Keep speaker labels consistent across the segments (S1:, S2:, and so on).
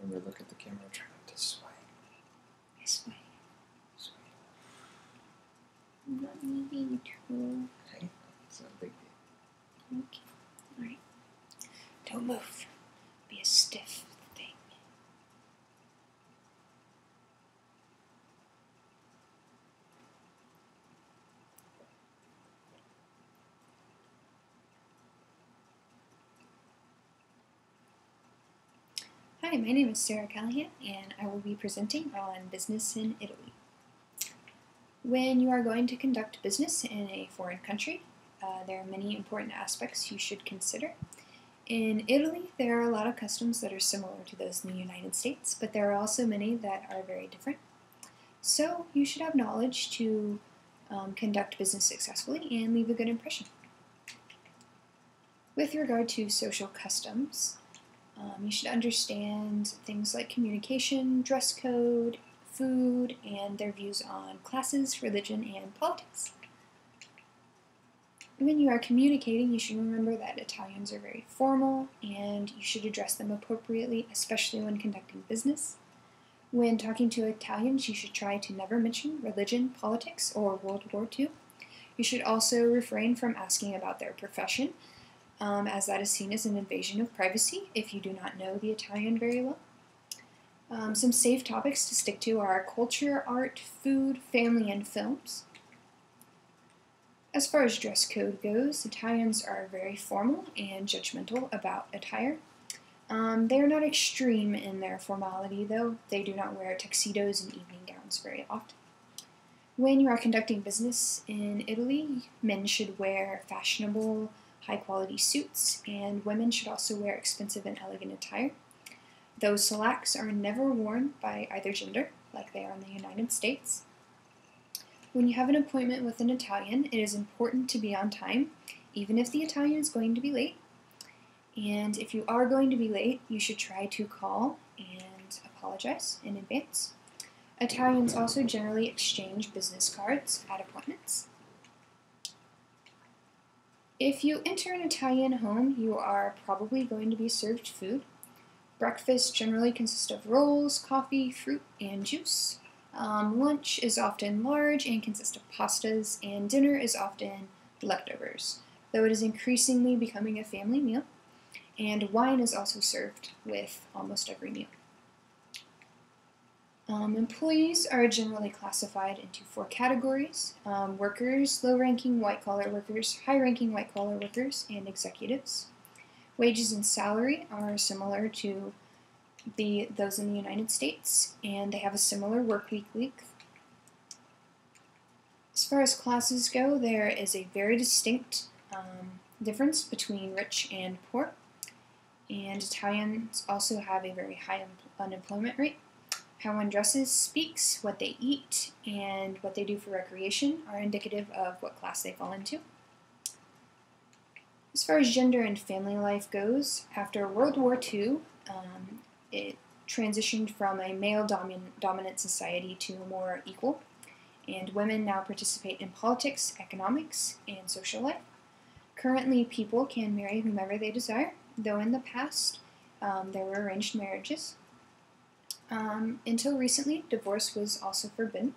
S1: Remember, look at the camera, try not to sway.
S2: I sway.
S1: Sway.
S2: I'm not needing to.
S1: Okay, it's not a big deal.
S2: Okay. Alright. Don't move. Be a stiff thing. Hi, my name is Sarah Callahan, and I will be presenting on business in Italy. When you are going to conduct business in a foreign country, there are many important aspects you should consider. In Italy, there are a lot of customs that are similar to those in the United States, but there are also many that are very different. So you should have knowledge to conduct business successfully and leave a good impression. With regard to social customs, you should understand things like communication, dress code, food, and their views on classes, religion, and politics. When you are communicating, you should remember that Italians are very formal, and you should address them appropriately, especially when conducting business. When talking to Italians, you should try to never mention religion, politics, or World War II. You should also refrain from asking about their profession, as that is seen as an invasion of privacy if you do not know the Italian very well. Some safe topics to stick to are culture, art, food, family, and films. As far as dress code goes, Italians are very formal and judgmental about attire. They are not extreme in their formality, though. They do not wear tuxedos and evening gowns very often. When you are conducting business in Italy, men should wear fashionable, high-quality suits, and women should also wear expensive and elegant attire. Those slacks are never worn by either gender, like they are in the United States. When you have an appointment with an Italian, it is important to be on time, even if the Italian is going to be late. And if you are going to be late, you should try to call and apologize in advance. Italians also generally exchange business cards at appointments. If you enter an Italian home, you are probably going to be served food. Breakfast generally consists of rolls, coffee, fruit, and juice. Lunch is often large and consists of pastas, and dinner is often leftovers, though it is increasingly becoming a family meal, and wine is also served with almost every meal. Employees are generally classified into 4 categories: workers, low-ranking white-collar workers, high-ranking white-collar workers, and executives. Wages and salary are similar to those in the United States, and they have a similar work week length. As far as classes go, there is a very distinct difference between rich and poor, and Italians also have a very high unemployment rate. How one dresses, speaks, what they eat, and what they do for recreation are indicative of what class they fall into. As far as gender and family life goes, after World War II, it transitioned from a male-dominant society to more equal, and women now participate in politics, economics, and social life. Currently, people can marry whomever they desire, though in the past there were arranged marriages. Until recently, divorce was also forbidden.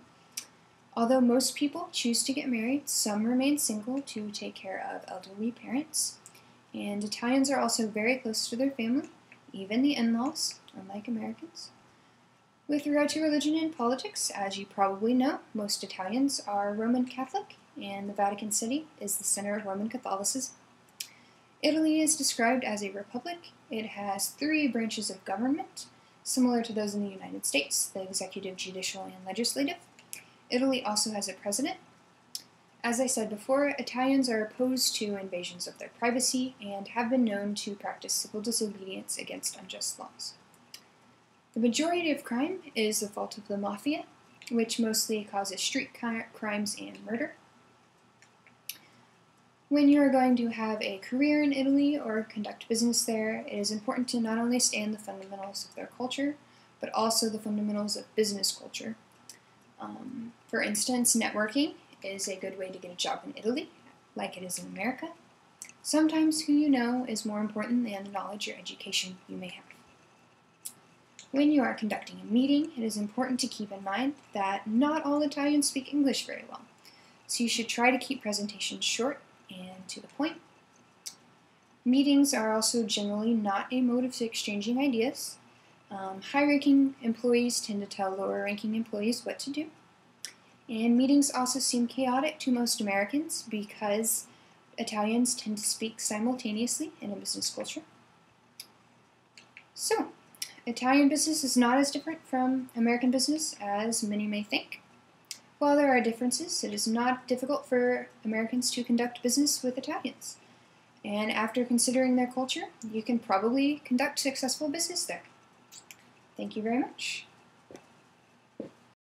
S2: Although most people choose to get married, some remain single to take care of elderly parents. And Italians are also very close to their family, even the in-laws, unlike Americans. With regard to religion and politics, as you probably know, most Italians are Roman Catholic, and the Vatican City is the center of Roman Catholicism. Italy is described as a republic. It has 3 branches of government, similar to those in the United States: the executive, judicial, and legislative. Italy also has a president. As I said before, Italians are opposed to invasions of their privacy and have been known to practice civil disobedience against unjust laws. The majority of crime is the fault of the mafia, which mostly causes street crimes and murder. When you are going to have a career in Italy or conduct business there, it is important to not only understand the fundamentals of their culture, but also the fundamentals of business culture. For instance, networking is a good way to get a job in Italy, like it is in America. Sometimes who you know is more important than the knowledge or education you may have. When you are conducting a meeting, it is important to keep in mind that not all Italians speak English very well, so you should try to keep presentations short and to the point. Meetings are also generally not a mode of exchanging ideas. High-ranking employees tend to tell lower-ranking employees what to do. And meetings also seem chaotic to most Americans because Italians tend to speak simultaneously in a business culture. So, Italian business is not as different from American business as many may think. While there are differences, it is not difficult for Americans to conduct business with Italians. And after considering their culture, you can probably conduct successful business there. Thank you very much.